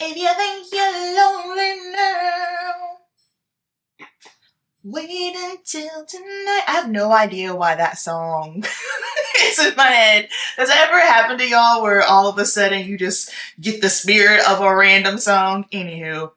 If you think you're lonely now, wait until tonight. I have no idea why that song is in my head. Does that ever happen to y'all where all of a sudden you just get the spirit of a random song? Anywho.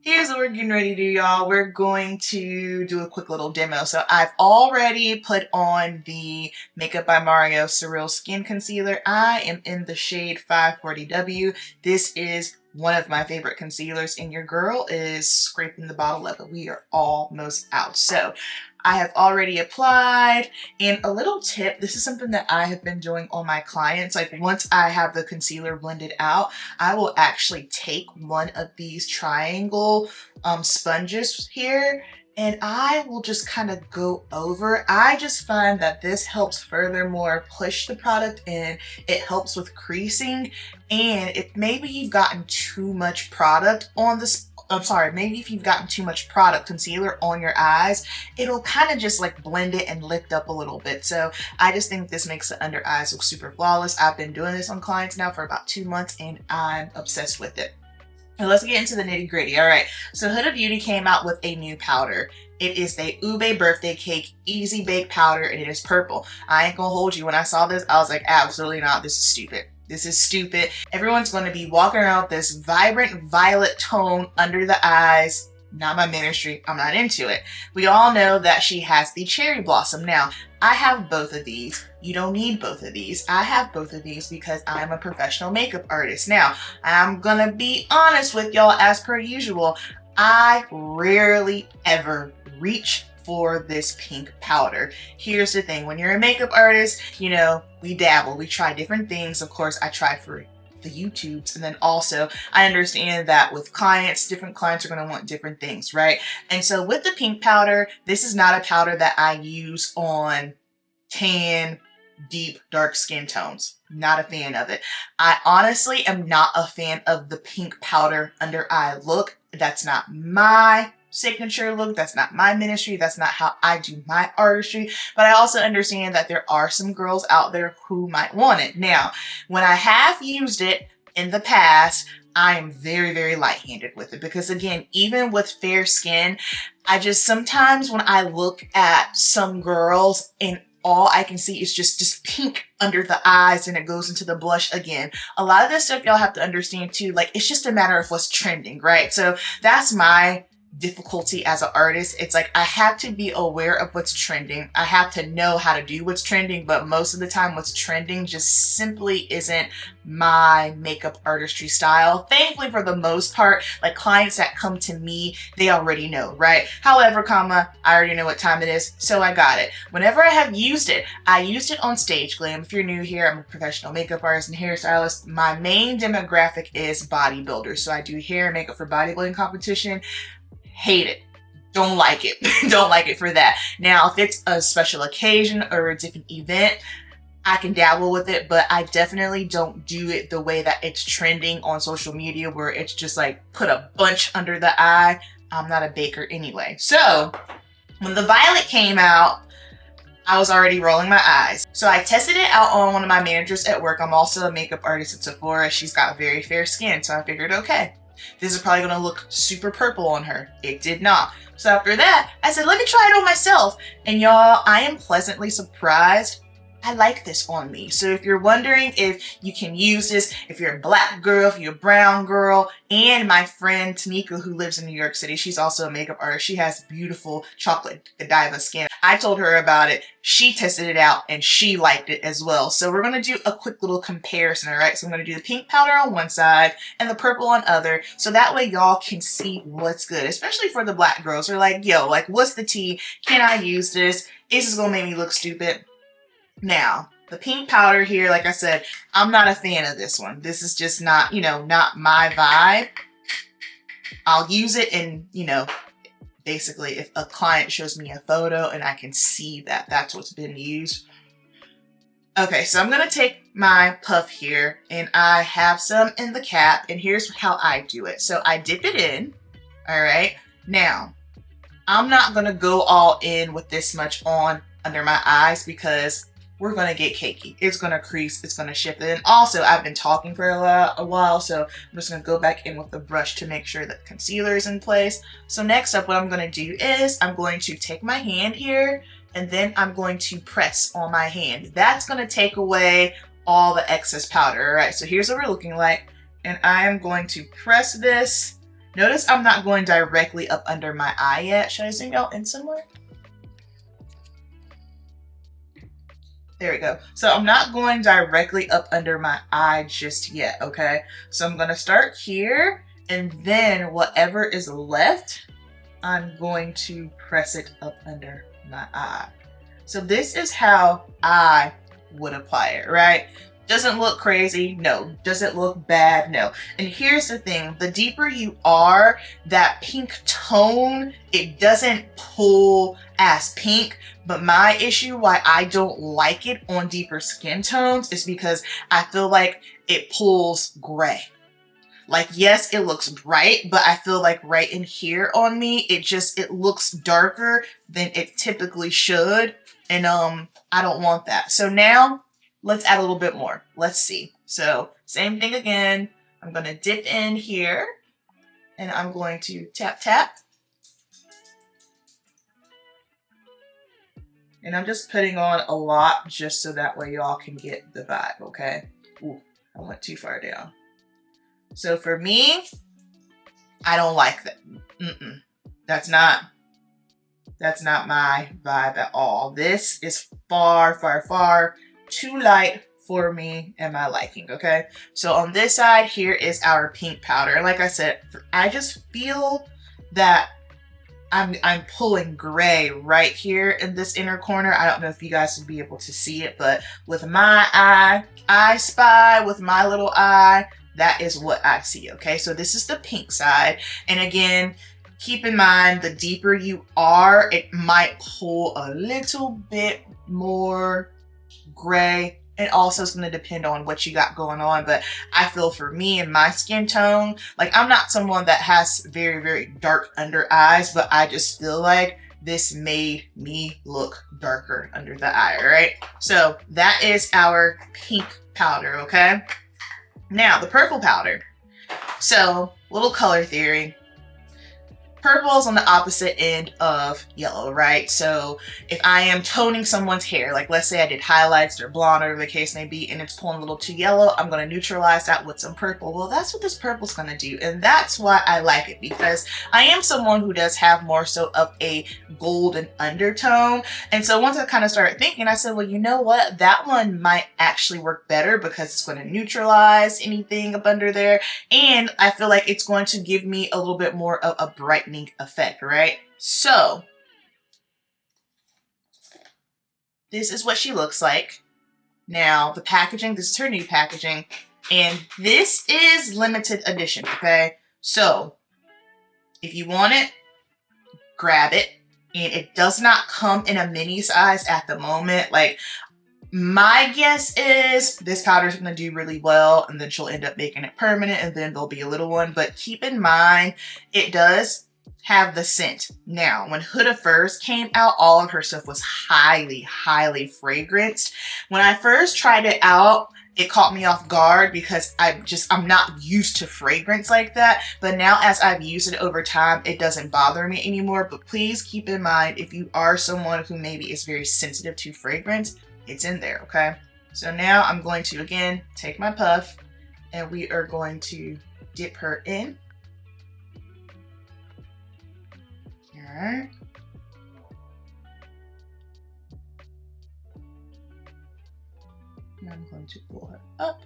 Here's what we're getting ready to do, y'all. We're going to do a quick little demo. So I've already put on the Makeup by Mario Surreal Skin Concealer. I am in the shade 540W. This is one of my favorite concealers, and your girl is scraping the bottle level. We are almost out. So I have already applied, and a little tip, this is something that I have been doing on my clients. Like once I have the concealer blended out, I will actually take one of these triangle sponges here, and I will just kind of go over. I just find that this helps furthermore push the product in. It helps with creasing, and if maybe you've gotten too much product on this, maybe if you've gotten too much product concealer on your eyes, it'll kind of just like blend it and lift up a little bit. So I just think this makes the under eyes look super flawless. I've been doing this on clients now for about 2 months, and I'm obsessed with it. Now let's get into the nitty gritty. All right, so Huda Beauty came out with a new powder. It is the Ube Birthday Cake Easy Bake Powder, and it is purple. I ain't gonna hold you. When I saw this, I was like, absolutely not. This is stupid. This is stupid. Everyone's going to be walking around with this vibrant violet tone under the eyes. Not my ministry. I'm not into it. We all know that she has the cherry blossom. Now, I have both of these. You don't need both of these. I have both of these because I'm a professional makeup artist. Now, I'm gonna be honest with y'all as per usual. I rarely ever reach for this pink powder. Here's the thing, when you're a makeup artist, you know, we dabble, we try different things. Of course, I tried for the YouTubes, and then also I understand that with clients, different clients are going to want different things, right? And so with the pink powder, this is not a powder that I use on tan, deep, dark skin tones. Not a fan of it. I honestly am not a fan of the pink powder under eye look. That's not my signature look. That's not my ministry. That's not how I do my artistry. But I also understand that there are some girls out there who might want it. Now, when I have used it in the past, I am very, very light-handed with it because, again, even with fair skin, I just sometimes when I look at some girls and all I can see is just pink under the eyes, and it goes into the blush again. A lot of this stuff y'all have to understand too, like it's just a matter of what's trending, right? So that's my difficulty as an artist. It's like I have to be aware of what's trending. I have to know how to do what's trending, but most of the time what's trending just simply isn't my makeup artistry style. Thankfully, for the most part, like clients that come to me, they already know, right? However, I already know what time it is, so I got it. Whenever I have used it, I used it on Stage Glam. If you're new here, I'm a professional makeup artist and hairstylist. My main demographic is bodybuilders, so I do hair and makeup for bodybuilding competition. Hate it. Don't like it. Don't like it for that. Now, if it's a special occasion or a different event, I can dabble with it, but I definitely don't do it the way that it's trending on social media where it's just like put a bunch under the eye. I'm not a baker anyway. So when the violet came out, I was already rolling my eyes. So I tested it out on one of my managers at work. I'm also a makeup artist at Sephora. She's got very fair skin, so I figured, okay, this is probably gonna look super purple on her. It did not. So after that, I said, let me try it on myself. And y'all, I am pleasantly surprised. I like this on me. So if you're wondering if you can use this, if you're a black girl, if you're a brown girl, and my friend Tanika, who lives in New York City, she's also a makeup artist. She has beautiful chocolate Godiva skin. I told her about it. She tested it out and she liked it as well. So we're going to do a quick little comparison, all right? So I'm going to do the pink powder on one side and the purple on other. So that way y'all can see what's good, especially for the black girls. They're like, yo, like what's the tea? Can I use this? Is this going to make me look stupid? Now, the pink powder here, like I said, I'm not a fan of this one. This is just not, you know, not my vibe. I'll use it in, you know, basically if a client shows me a photo and I can see that that's what's been used. Okay, so I'm going to take my puff here and I have some in the cap, and here's how I do it. So I dip it in, all right? Now, I'm not gonna go all in with this much on under my eyes because we're gonna get cakey. It's gonna crease, it's gonna shift. And also, I've been talking for a while, so I'm just gonna go back in with the brush to make sure that concealer is in place. So next up, what I'm gonna do is I'm going to take my hand here and then I'm going to press on my hand. That's gonna take away all the excess powder. All right, so here's what we're looking like. And I am going to press this. Notice I'm not going directly up under my eye yet. Should I zoom out in somewhere? There we go. So I'm not going directly up under my eye just yet, okay? So I'm gonna start here, and then whatever is left, I'm going to press it up under my eye. So this is how I would apply it, right? Doesn't look crazy? No. Does it look bad? No. And here's the thing, the deeper you are, that pink tone, it doesn't pull as pink, but my issue why I don't like it on deeper skin tones is because I feel like it pulls gray. Like, yes, it looks bright, but I feel like right in here on me, it looks darker than it typically should. And I don't want that. So now let's add a little bit more. Let's see. So same thing again. I'm going to dip in here and I'm going to tap, tap. And I'm just putting on a lot just so that way y'all can get the vibe, okay? Ooh, I went too far down. So for me, I don't like that. That's not my vibe at all. This is far, far, far too light for me and my liking, okay? So on this side, here is our pink powder. And like I said, I just feel that I'm pulling gray right here in this inner corner. I don't know if you guys will be able to see it, but with my I spy with my little eye, that is what I see, okay? So this is the pink side. And again, keep in mind, the deeper you are, it might pull a little bit more gray. And also it's going to depend on what you got going on. But I feel for me and my skin tone, like I'm not someone that has very, very dark under eyes, but I just feel like this made me look darker under the eye, all right? So that is our pink powder, okay? Now the purple powder. So little color theory. Purple is on the opposite end of yellow, right? So if I am toning someone's hair, like let's say I did highlights or blonde or whatever the case may be, and it's pulling a little too yellow, I'm going to neutralize that with some purple. Well, that's what this purple's going to do. And that's why I like it, because I am someone who does have more so of a golden undertone. And so once I kind of started thinking, I said, well, you know what? That one might actually work better because it's going to neutralize anything up under there. And I feel like it's going to give me a little bit more of a brightening effect, right? So this is what she looks like. Now the packaging, this is her new packaging, and this is limited edition, okay? So if you want it, grab it. And it does not come in a mini size at the moment. Like, my guess is this powder is going to do really well, and then she'll end up making it permanent, and then there'll be a little one. But keep in mind, it does have the scent. Now, when Huda first came out, all of her stuff was highly, highly fragranced. When I first tried it out, it caught me off guard because I'm not used to fragrance like that. But now as I've used it over time, it doesn't bother me anymore. But please keep in mind, if you are someone who maybe is very sensitive to fragrance, it's in there, okay? So now I'm going to, again, take my puff and we are going to dip her in. All right. Now I'm going to pull her up.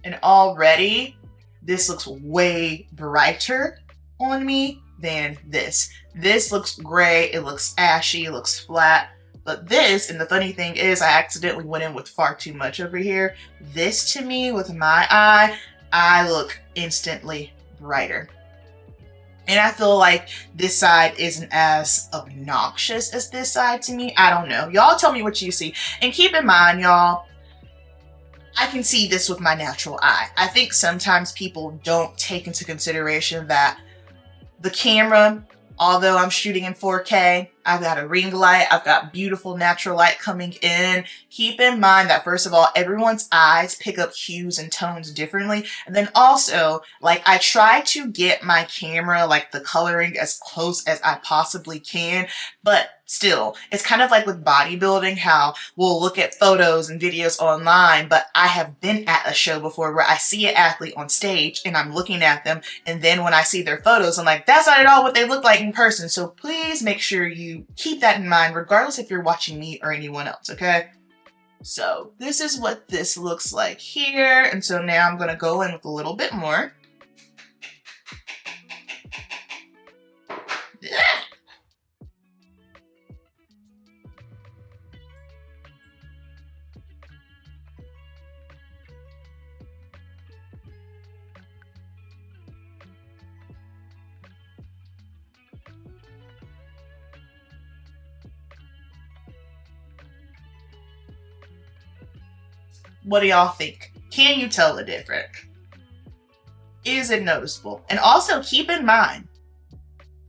And already, this looks way brighter on me than this. This looks gray, it looks ashy, it looks flat. But this, and the funny thing is, I accidentally went in with far too much over here. This to me, with my eye, I look instantly brighter. And I feel like this side isn't as obnoxious as this side to me. I don't know. Y'all tell me what you see. And keep in mind, y'all, I can see this with my natural eye. I think sometimes people don't take into consideration that The camera, although I'm shooting in 4K, I've got a ring light, I've got beautiful natural light coming in. Keep in mind that first of all, everyone's eyes pick up hues and tones differently. And then also, like, I try to get my camera, like the coloring as close as I possibly can, but still, it's kind of like with bodybuilding, how we'll look at photos and videos online, but I have been at a show before where I see an athlete on stage and I'm looking at them, and then when I see their photos, I'm like, that's not at all what they look like in person. So please make sure you keep that in mind, regardless if you're watching me or anyone else, okay? So this is what this looks like here. And so now I'm gonna go in with a little bit more. What do y'all think? Can you tell the difference? Is it noticeable? And also keep in mind,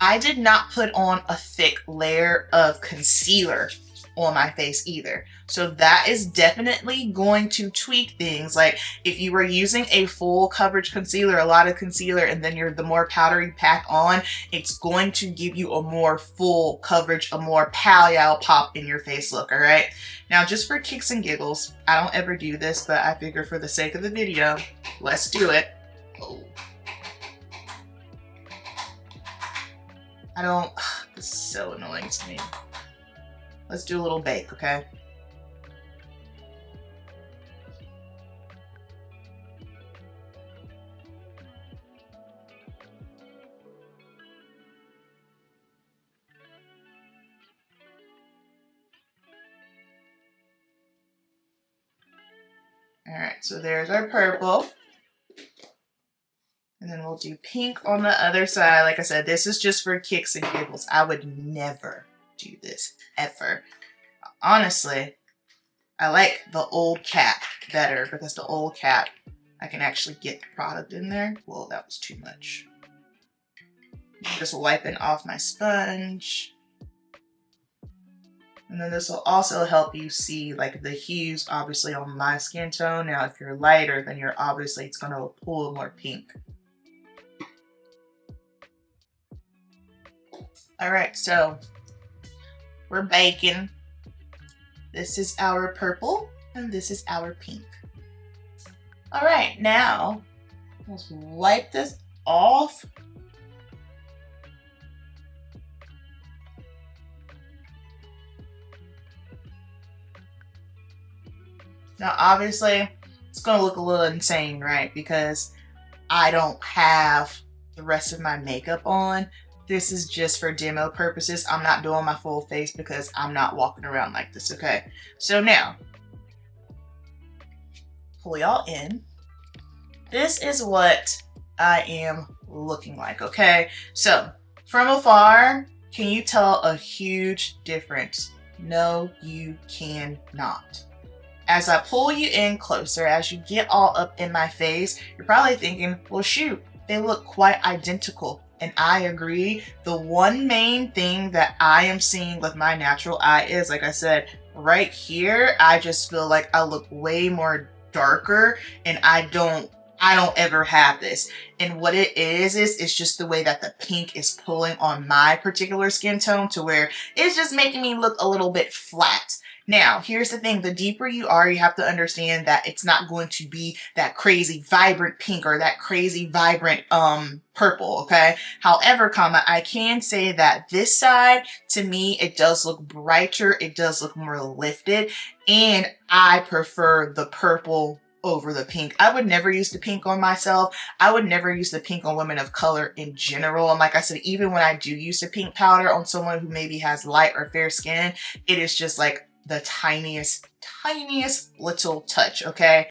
I did not put on a thick layer of concealer on my face either. So that is definitely going to tweak things. Like if you were using a full coverage concealer, a lot of concealer, and then the more powdery pack on, it's going to give you a more full coverage, a more pale pop in your face look, all right? Now, just for kicks and giggles, I don't ever do this, but I figure for the sake of the video, let's do it. Oh. This is so annoying to me. Let's do a little bake, okay? All right, so there's our purple. And then we'll do pink on the other side. Like I said, this is just for kicks and giggles. I would never do this, ever. Honestly, I like the old cap better because the old cap, I can actually get the product in there. Whoa, that was too much. Just wiping off my sponge. And then this will also help you see like the hues obviously on my skin tone. Now, if you're lighter, then it's gonna pull more pink. All right, so we're baking. This is our purple and this is our pink. All right, now let's wipe this off. Now, obviously, it's gonna look a little insane, right? Because I don't have the rest of my makeup on. This is just for demo purposes. I'm not doing my full face because I'm not walking around like this, okay? So now, pull y'all in. This is what I am looking like, okay? So, from afar, can you tell a huge difference? No, you cannot. As I pull you in closer, as you get all up in my face, you're probably thinking, well, shoot, they look quite identical. And I agree. The one main thing that I am seeing with my natural eye is, like I said, right here, I just feel like I look way more darker, and I don't ever have this. And what it is it's just the way that the pink is pulling on my particular skin tone to where it's just making me look a little bit flat. Now, here's the thing. The deeper you are, you have to understand that it's not going to be that crazy vibrant pink or that crazy vibrant purple, okay? However, I can say that this side, to me, it does look brighter. It does look more lifted. And I prefer the purple over the pink. I would never use the pink on myself. I would never use the pink on women of color in general. And like I said, even when I do use the pink powder on someone who maybe has light or fair skin, it is just like the tiniest little touch, okay?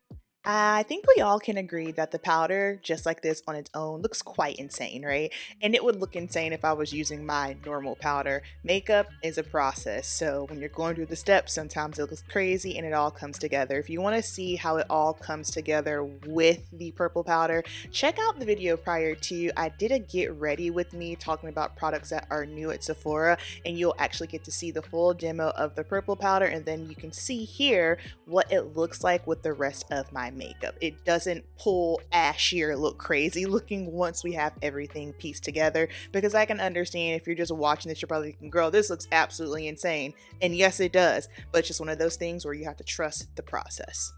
I think we all can agree that the powder, just like this on its own, looks quite insane, right? And it would look insane if I was using my normal powder. Makeup is a process, so when you're going through the steps, sometimes it looks crazy and it all comes together. If you want to see how it all comes together with the purple powder, check out the video prior to. I did a get ready with me talking about products that are new at Sephora, and you'll actually get to see the full demo of the purple powder, and then you can see here what it looks like with the rest of my makeup. It doesn't pull ashy or look crazy looking once we have everything pieced together, because I can understand if you're just watching this, you're probably thinking, girl, this looks absolutely insane. And yes, it does, but it's just one of those things where you have to trust the process.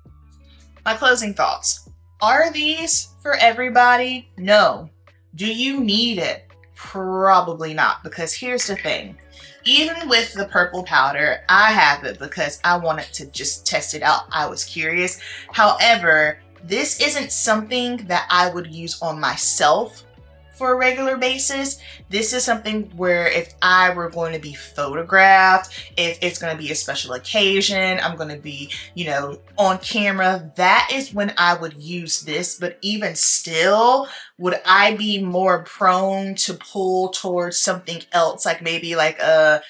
My closing thoughts. Are these for everybody? No. Do you need it? Probably not, because here's the thing. Even with the purple powder, I have it because I wanted to just test it out. I was curious. However, this isn't something that I would use on myself for a regular basis. This is something where if I were going to be photographed, if it's going to be a special occasion, I'm going to be, on camera, that is when I would use this. But even still, would I be more prone to pull towards something else, like maybe like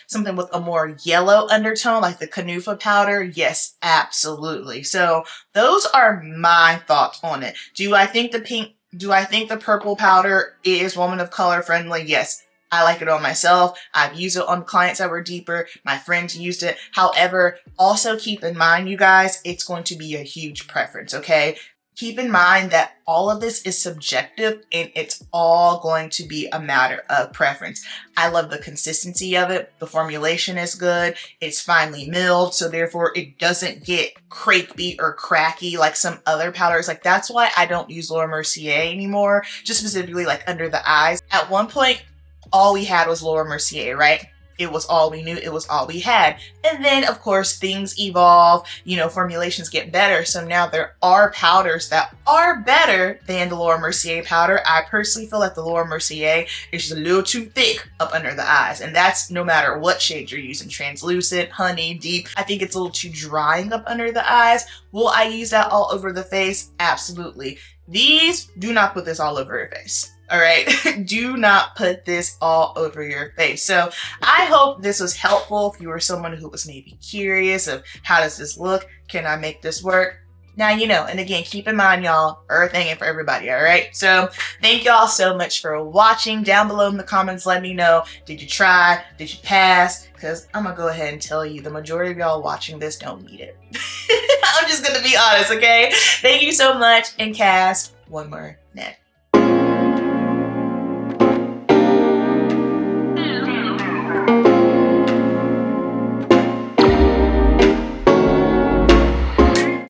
something with a more yellow undertone, like the Canufa powder? Yes, absolutely. So those are my thoughts on it. Do I think the purple powder is woman of color friendly? Yes. I like it on myself. I've used it on clients that were deeper. My friends used it. However, also keep in mind, you guys, it's going to be a huge preference, okay? Keep in mind that all of this is subjective and it's all going to be a matter of preference. I love the consistency of it. The formulation is good. It's finely milled, so therefore it doesn't get crepey or cracky like some other powders. Like, that's why I don't use Laura Mercier anymore, just specifically like under the eyes. At one point, all we had was Laura Mercier, right? It was all we knew. It was all we had. And then, of course, things evolve, formulations get better. So now there are powders that are better than the Laura Mercier powder. I personally feel like the Laura Mercier is just a little too thick up under the eyes. And that's no matter what shade you're using, translucent, honey, deep. I think it's a little too drying up under the eyes. Will I use that all over the face? Absolutely. These, do not put this all over your face. All right, do not put this all over your face. So I hope this was helpful if you were someone who was maybe curious of how does this look? Can I make this work? Now you know, and again, keep in mind, y'all, everything ain't for everybody, all right? So thank y'all so much for watching. Down below in the comments, let me know, did you try? Did you pass? Because I'm gonna go ahead and tell you, the majority of y'all watching this don't need it. I'm just gonna be honest, okay? Thank you so much, and cast one more net.